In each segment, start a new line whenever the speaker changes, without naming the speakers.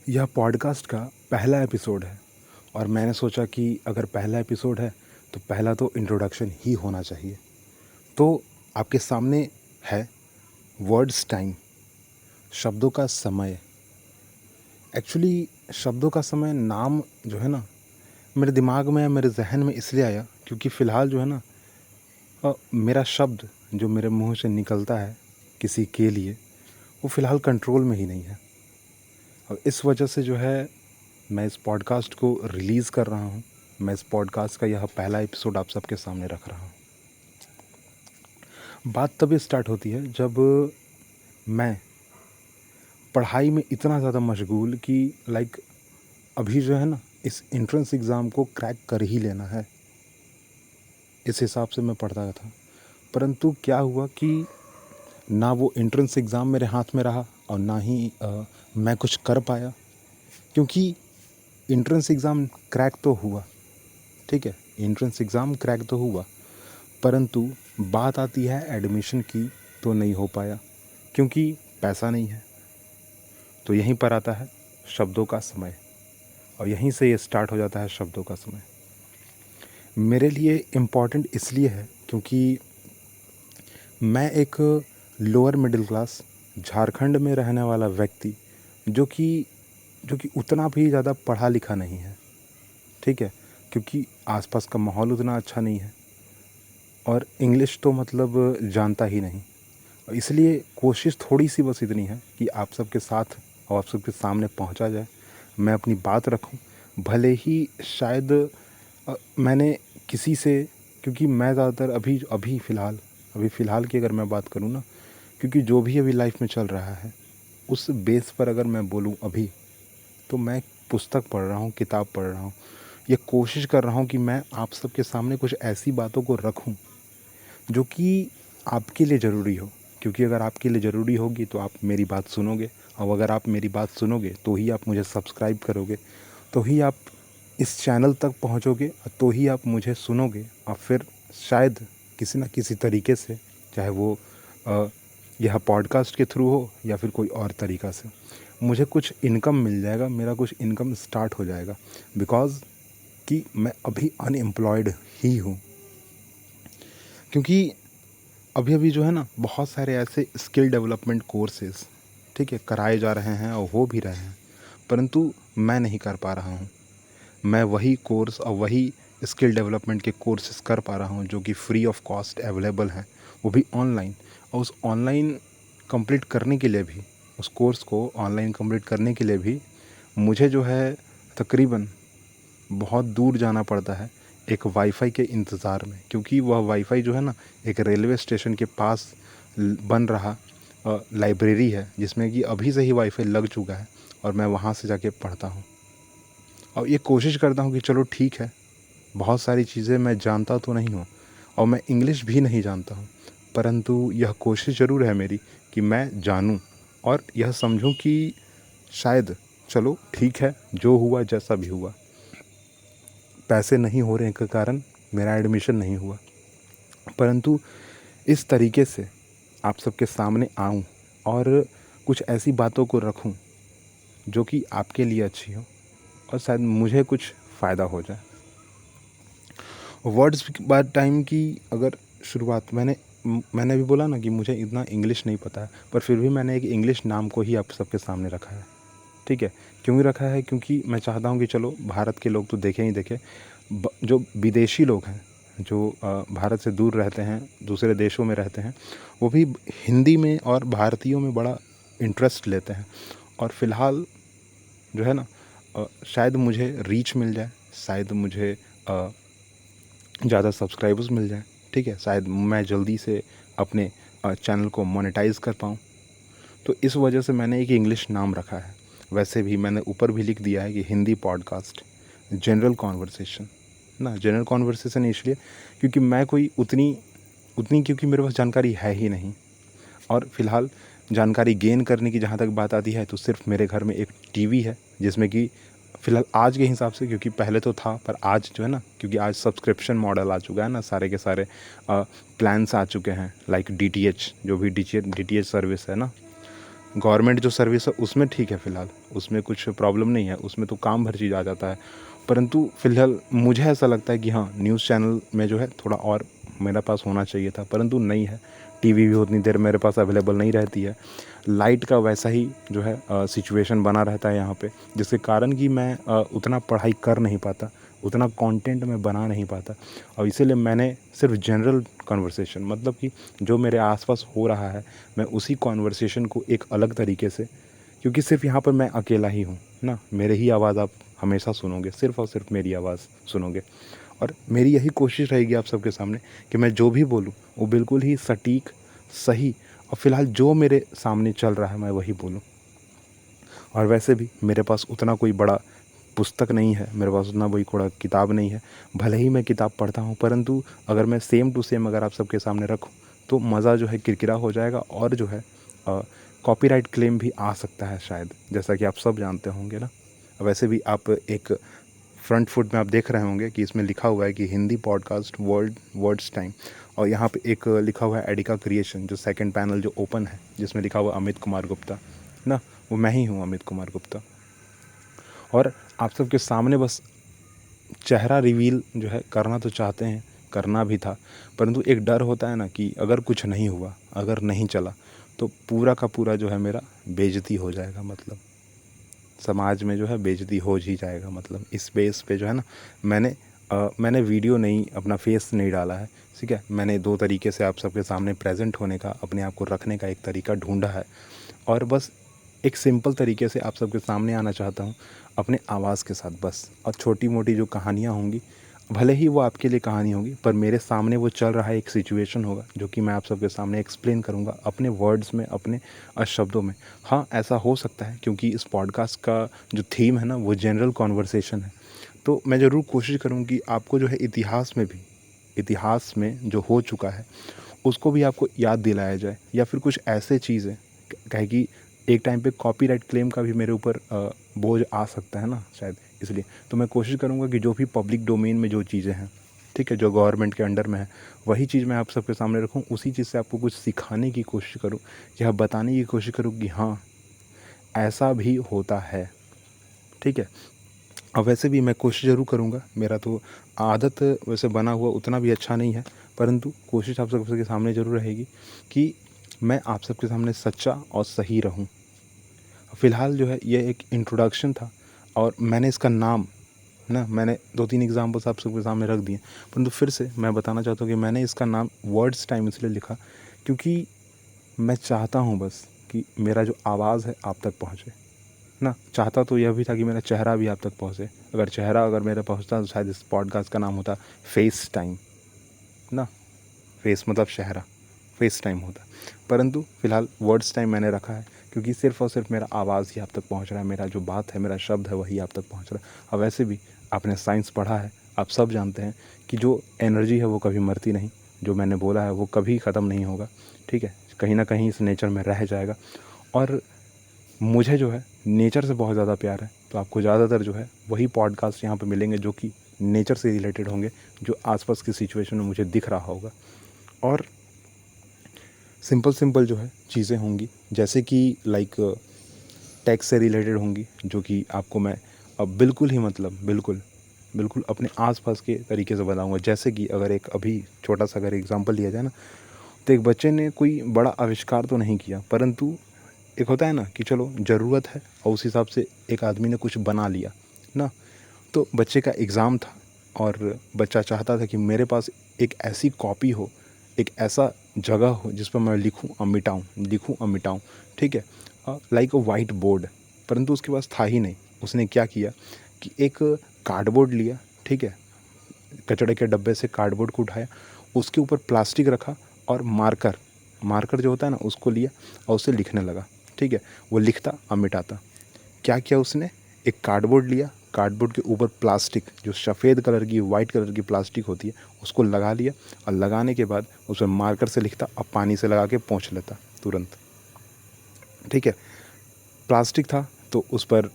यह पॉडकास्ट का पहला एपिसोड है और मैंने सोचा कि अगर पहला एपिसोड है तो पहला तो इंट्रोडक्शन ही होना चाहिए। तो आपके सामने है वर्ड्स टाइम, शब्दों का समय। एक्चुअली शब्दों का समय नाम जो है ना, मेरे दिमाग में मेरे जहन में इसलिए आया क्योंकि फ़िलहाल जो है ना, मेरा शब्द जो मेरे मुंह से निकलता है किसी के लिए, वो फ़िलहाल कंट्रोल में ही नहीं है। और इस वजह से जो है मैं इस पॉडकास्ट को रिलीज़ कर रहा हूँ। मैं इस पॉडकास्ट का यह पहला एपिसोड आप सबके सामने रख रहा हूँ। बात तभी स्टार्ट होती है जब मैं पढ़ाई में इतना ज़्यादा मशगूल कि अभी जो है ना, इस एंट्रेंस एग्ज़ाम को क्रैक कर ही लेना है, इस हिसाब से मैं पढ़ता था। परंतु क्या हुआ कि ना वो एंट्रेंस एग्ज़ाम मेरे हाथ में रहा और ना ही मैं कुछ कर पाया। क्योंकि एंट्रेंस एग्ज़ाम क्रैक तो हुआ, ठीक है, एंट्रेंस एग्ज़ाम क्रैक तो हुआ, परंतु बात आती है एडमिशन की तो नहीं हो पाया क्योंकि पैसा नहीं है। तो यहीं पर आता है शब्दों का समय और यहीं से ये स्टार्ट हो जाता है शब्दों का समय। मेरे लिए इम्पॉर्टेंट इसलिए है क्योंकि मैं एक लोअर मिडिल क्लास झारखंड में रहने वाला व्यक्ति जो कि उतना भी ज़्यादा पढ़ा लिखा नहीं है, ठीक है, क्योंकि आसपास का माहौल उतना अच्छा नहीं है और इंग्लिश तो मतलब जानता ही नहीं। इसलिए कोशिश थोड़ी सी बस इतनी है कि आप सबके साथ और आप सबके सामने पहुंचा जाए, मैं अपनी बात रखूं। भले ही शायद मैंने किसी से, क्योंकि मैं ज़्यादातर अभी फ़िलहाल की अगर मैं बात करूं ना, क्योंकि जो भी अभी लाइफ में चल रहा है उस बेस पर अगर मैं बोलूं अभी, तो मैं पुस्तक पढ़ रहा हूं, किताब पढ़ रहा हूं। ये कोशिश कर रहा हूं कि मैं आप सबके सामने कुछ ऐसी बातों को रखूं जो कि आपके लिए ज़रूरी हो। क्योंकि अगर आपके लिए ज़रूरी होगी तो आप मेरी बात सुनोगे, और अगर आप मेरी बात सुनोगे तो ही आप मुझे सब्सक्राइब करोगे, तो ही आप इस चैनल तक पहुंचोगे, और तो ही आप मुझे सुनोगे, और फिर शायद किसी न किसी तरीके से, चाहे वो यह पॉडकास्ट के थ्रू हो या फिर कोई और तरीक़ा से, मुझे कुछ इनकम मिल जाएगा, मेरा कुछ इनकम स्टार्ट हो जाएगा। बिकॉज़ कि मैं अभी अनएम्प्लॉयड ही हूँ। क्योंकि अभी जो है ना, बहुत सारे ऐसे स्किल डेवलपमेंट कोर्सेज़, ठीक है, कराए जा रहे हैं और हो भी रहे हैं, परंतु मैं नहीं कर पा रहा हूँ। मैं वही कोर्स और वही स्किल डेवलपमेंट के कोर्सेज़ कर पा रहा हूँ जो कि फ्री ऑफ कॉस्ट अवेलेबल हैं, वो भी ऑनलाइन। और उस ऑनलाइन कंप्लीट करने के लिए भी, उस कोर्स को ऑनलाइन कंप्लीट करने के लिए भी मुझे जो है तकरीबन बहुत दूर जाना पड़ता है एक वाईफ़ाई के इंतज़ार में। क्योंकि वह वाईफ़ाई जो है ना, एक रेलवे स्टेशन के पास बन रहा लाइब्रेरी है, जिसमें कि अभी से ही वाईफ़ाई लग चुका है और मैं वहाँ से जाके पढ़ता हूँ। और ये कोशिश करता हूँ कि चलो ठीक है, बहुत सारी चीज़ें मैं जानता तो नहीं हूँ और मैं इंग्लिश भी नहीं जानता हूँ, परंतु यह कोशिश ज़रूर है मेरी कि मैं जानूँ और यह समझूँ कि शायद चलो ठीक है, जो हुआ जैसा भी हुआ, पैसे नहीं हो रहे के कारण मेरा एडमिशन नहीं हुआ, परंतु इस तरीके से आप सबके सामने आऊं और कुछ ऐसी बातों को रखूं जो कि आपके लिए अच्छी हो और शायद मुझे कुछ फ़ायदा हो जाए। वर्ड्स बात टाइम की अगर शुरुआत मैंने भी बोला ना कि मुझे इतना इंग्लिश नहीं पता है, पर फिर भी मैंने एक इंग्लिश नाम को ही आप सबके सामने रखा है, ठीक है। क्यों रखा है? क्योंकि मैं चाहता हूँ कि चलो भारत के लोग तो देखें ही देखें, जो विदेशी लोग हैं, जो भारत से दूर रहते हैं, दूसरे देशों में रहते हैं, वो भी हिंदी में और भारतीयों में बड़ा इंटरेस्ट लेते हैं। और फ़िलहाल जो है ना, शायद मुझे रीच मिल जाए, शायद मुझे ज़्यादा सब्सक्राइबर्स मिल जाएँ, ठीक है, शायद मैं जल्दी से अपने चैनल को मोनेटाइज़ कर पाऊँ। तो इस वजह से मैंने एक इंग्लिश नाम रखा है। वैसे भी मैंने ऊपर भी लिख दिया है कि हिंदी पॉडकास्ट जनरल कॉन्वर्सेशन ना, जनरल कॉन्वर्सेशन इसलिए क्योंकि मैं कोई उतनी उतनी क्योंकि मेरे पास जानकारी है ही नहीं। और फ़िलहाल जानकारी गेन करने की जहाँ तक बात आती है, तो सिर्फ मेरे घर में एक टीवी है जिसमें कि फ़िलहाल आज के हिसाब से, क्योंकि पहले तो था पर आज जो है ना, क्योंकि आज सब्सक्रिप्शन मॉडल आ चुका है ना, सारे के सारे प्लान्स आ चुके हैं, लाइक डीटीएच, जो भी डीटीएच सर्विस है ना, गवर्नमेंट जो सर्विस है उसमें ठीक है फ़िलहाल, उसमें कुछ प्रॉब्लम नहीं है, उसमें तो काम भर चीज़ आ जाता है। परंतु फ़िलहाल मुझे ऐसा लगता है कि हाँ, न्यूज़ चैनल में जो है थोड़ा और मेरे पास होना चाहिए था, परंतु नहीं है। टीवी भी उतनी देर मेरे पास अवेलेबल नहीं रहती है। लाइट का वैसा ही जो है सिचुएशन बना रहता है यहाँ पे, जिसके कारण कि मैं उतना पढ़ाई कर नहीं पाता, उतना कंटेंट मैं बना नहीं पाता। और इसीलिए मैंने सिर्फ जनरल कन्वर्सेशन, मतलब कि जो मेरे आसपास हो रहा है, मैं उसी कन्वर्सेशन को एक अलग तरीके से, क्योंकि सिर्फ यहाँ पर मैं अकेला ही हूँ ना, मेरे ही आवाज़ आप हमेशा सुनोगे, सिर्फ और सिर्फ मेरी आवाज़ सुनोगे। और मेरी यही कोशिश रहेगी आप सबके सामने कि मैं जो भी बोलूँ वो बिल्कुल ही सटीक, सही, और फ़िलहाल जो मेरे सामने चल रहा है मैं वही बोलूँ। और वैसे भी मेरे पास उतना कोई बड़ा पुस्तक नहीं है, मेरे पास उतना कोई बड़ा किताब नहीं है। भले ही मैं किताब पढ़ता हूँ, परंतु अगर मैं सेम टू सेम अगर आप सबके सामने रखूँ तो मज़ा जो है किरकिरा हो जाएगा, और जो है कॉपीराइट क्लेम भी आ सकता है शायद, जैसा कि आप सब जानते होंगे ना। वैसे भी आप एक फ्रंट फुट में आप देख रहे होंगे कि इसमें लिखा हुआ है कि हिंदी पॉडकास्ट वर्ड्स टाइम, और यहाँ पे एक लिखा हुआ है एडिका क्रिएशन, जो सेकंड पैनल जो ओपन है जिसमें लिखा हुआ अमित कुमार गुप्ता ना, वो मैं ही हूँ, अमित कुमार गुप्ता। और आप सबके सामने बस चेहरा रिवील जो है करना तो चाहते हैं, करना भी था, परंतु एक डर होता है ना कि अगर कुछ नहीं हुआ, अगर नहीं चला, तो पूरा का पूरा जो है मेरा बेइज्जती हो जाएगा, मतलब समाज में जो है बेइज्जती हो ही जाएगा। मतलब इस बेस पे जो है ना, मैंने वीडियो नहीं, अपना फेस नहीं डाला है, ठीक है। मैंने दो तरीके से आप सबके सामने प्रेजेंट होने का, अपने आप को रखने का एक तरीका ढूंढा है, और बस एक सिंपल तरीके से आप सबके सामने आना चाहता हूँ अपने आवाज़ के साथ बस। और छोटी मोटी जो कहानियाँ होंगी, भले ही वो आपके लिए कहानी होगी, पर मेरे सामने वो चल रहा है, एक सिचुएशन होगा जो कि मैं आप सबके सामने एक्सप्लेन करूँगा अपने वर्ड्स में, अपने शब्दों में। हाँ, ऐसा हो सकता है क्योंकि इस पॉडकास्ट का जो थीम है ना वो जनरल कॉन्वर्सेशन है, तो मैं ज़रूर कोशिश करूँ कि आपको जो है इतिहास में भी, इतिहास में जो हो चुका है उसको भी आपको याद दिलाया जाए, या फिर कुछ ऐसे चीज़ें, कहे कि एक टाइम पे कॉपीराइट क्लेम का भी मेरे ऊपर बोझ आ सकता है ना शायद, इसलिए तो मैं कोशिश करूँगा कि जो भी पब्लिक डोमेन में जो चीज़ें हैं, ठीक है, जो गवर्नमेंट के अंडर में है, वही चीज़ मैं आप सबके सामने रखूँ, उसी चीज़ से आपको कुछ सिखाने की कोशिश करूँ, या बताने की कोशिश करूँ कि हाँ, ऐसा भी होता है, ठीक है। अब वैसे भी मैं कोशिश ज़रूर करूँगा, मेरा तो आदत वैसे बना हुआ उतना भी अच्छा नहीं है, परंतु कोशिश आप सबके सामने ज़रूर रहेगी कि मैं आप सबके सामने सच्चा और सही रहूँ। फ़िलहाल जो है ये एक इंट्रोडक्शन था, और मैंने इसका नाम ना, मैंने 2-3 एग्ज़ाम्पल्स आप सबके सामने रख दिए, परंतु फिर से मैं बताना चाहता हूँ कि मैंने इसका नाम वर्ड्स टाइम इसलिए लिखा क्योंकि मैं चाहता हूँ बस कि मेरा जो आवाज़ है आप तक पहुँचे ना। चाहता तो यह भी था कि मेरा चेहरा भी आप तक पहुँचे, अगर चेहरा अगर मेरा पहुँचता तो शायद इस पॉडकास्ट का नाम होता फेस टाइम ना, फेस मतलब चेहरा, फेस टाइम होता। परंतु फ़िलहाल वर्ड्स टाइम मैंने रखा है क्योंकि सिर्फ़ और सिर्फ मेरा आवाज़ ही आप तक पहुँच रहा है, मेरा जो बात है, मेरा शब्द है, वही आप तक पहुँच रहा है। और वैसे भी आपने साइंस पढ़ा है, आप सब जानते हैं कि जो एनर्जी है वो कभी मरती नहीं, जो मैंने बोला है वो कभी ख़त्म नहीं होगा, ठीक है, कहीं ना कहीं इस नेचर में रह जाएगा। और मुझे जो है नेचर से बहुत ज़्यादा प्यार है, तो आपको ज़्यादातर जो है वही पॉडकास्ट यहाँ पे मिलेंगे जो कि नेचर से रिलेटेड होंगे, जो आसपास की सिचुएशन में मुझे दिख रहा होगा। और सिंपल जो है चीज़ें होंगी, जैसे कि लाइक टैक्स से रिलेटेड होंगी, जो कि आपको मैं अब बिल्कुल ही, मतलब बिल्कुल अपने आसपास के तरीके से बताऊंगा। जैसे कि अगर एक अभी छोटा सा अगर एग्जांपल लिया जाए ना, तो एक बच्चे ने कोई बड़ा आविष्कार तो नहीं किया, परंतु एक होता है ना कि चलो ज़रूरत है, और उस हिसाब से एक आदमी ने कुछ बना लिया ना। तो बच्चे का एग्ज़ाम था, और बच्चा चाहता था कि मेरे पास एक ऐसी कॉपी हो, एक ऐसा जगह हो जिस पर मैं लिखूं और मिटाऊं, लिखूं और मिटाऊं, ठीक है, लाइक अ वाइट बोर्ड। परंतु उसके पास था ही नहीं। उसने क्या किया कि एक कार्डबोर्ड लिया, ठीक है, कचड़े के डब्बे से कार्डबोर्ड को उठाया, उसके ऊपर प्लास्टिक रखा, और मार्कर मार्कर जो होता है ना उसको लिया, और उससे लिखने लगा, ठीक है। वो लिखता और मिटाता। क्या किया उसने, एक कार्डबोर्ड लिया, कार्डबोर्ड के ऊपर प्लास्टिक, जो सफ़ेद कलर की, वाइट कलर की प्लास्टिक होती है, उसको लगा लिया, और लगाने के बाद उसमें मार्कर से लिखता और पानी से लगा के पोंछ लेता तुरंत, ठीक है। प्लास्टिक था तो उस पर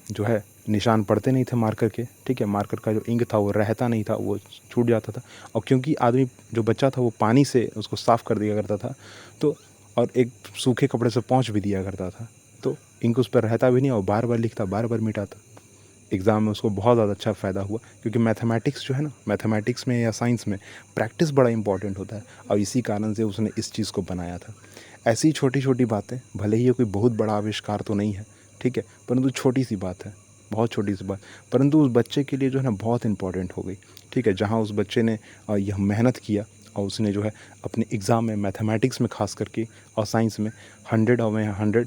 जो है निशान पड़ते नहीं थे मार्कर के, ठीक है, मार्कर का जो इंक था वो रहता नहीं था, वो छूट जाता था। और क्योंकि आदमी जो बच्चा था वो पानी से उसको साफ़ कर दिया करता था, तो और एक सूखे कपड़े से पोंछ भी दिया करता था, तो इंक उस पर रहता भी नहीं और बार बार लिखता, बार बार मिटाता। एग्ज़ाम में उसको बहुत ज़्यादा अच्छा फ़ायदा हुआ, क्योंकि मैथमेटिक्स जो है ना, मैथमेटिक्स में या साइंस में प्रैक्टिस बड़ा इंपॉर्टेंट होता है, और इसी कारण से उसने इस चीज़ को बनाया था। ऐसी छोटी छोटी बातें, भले ही ये कोई बहुत बड़ा आविष्कार तो नहीं है, ठीक है, परंतु छोटी सी बात है, बहुत छोटी सी बात, परंतु उस बच्चे के लिए जो है ना बहुत इंपॉर्टेंट हो गई, ठीक है। जहाँ उस बच्चे ने यह मेहनत किया और उसने जो है अपने एग्ज़ाम में मैथमेटिक्स में खास करके और साइंस में 100 और में 100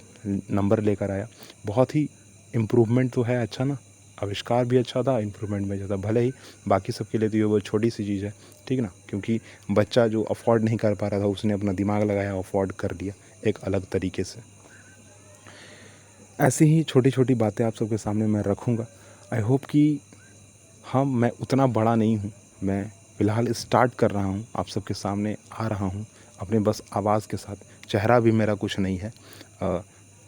नंबर लेकर आया। बहुत ही इम्प्रूवमेंट तो है, अच्छा ना, आविष्कार भी अच्छा था, इम्प्रूवमेंट भी अच्छा था, भले ही बाकी सबके लिए तो ये वो छोटी सी चीज़ है, ठीक ना, क्योंकि बच्चा जो अफोर्ड नहीं कर पा रहा था उसने अपना दिमाग लगाया, अफोर्ड कर लिया एक अलग तरीके से। ऐसी ही छोटी छोटी बातें आप सबके सामने मैं रखूँगा। आई होप कि हाँ, मैं उतना बड़ा नहीं हूँ, मैं फ़िलहाल स्टार्ट कर रहा हूँ, आप सबके सामने आ रहा हूँ अपने बस आवाज़ के साथ। चेहरा भी मेरा कुछ नहीं है,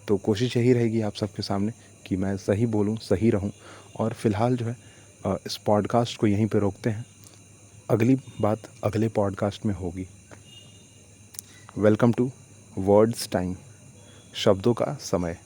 तो कोशिश यही रहेगी आप सबके सामने कि मैं सही बोलूँ, सही रहूँ। और फ़िलहाल जो है इस पॉडकास्ट को यहीं पे रोकते हैं, अगली बात अगले पॉडकास्ट में होगी। वेलकम टू वर्ड्स टाइम, शब्दों का समय।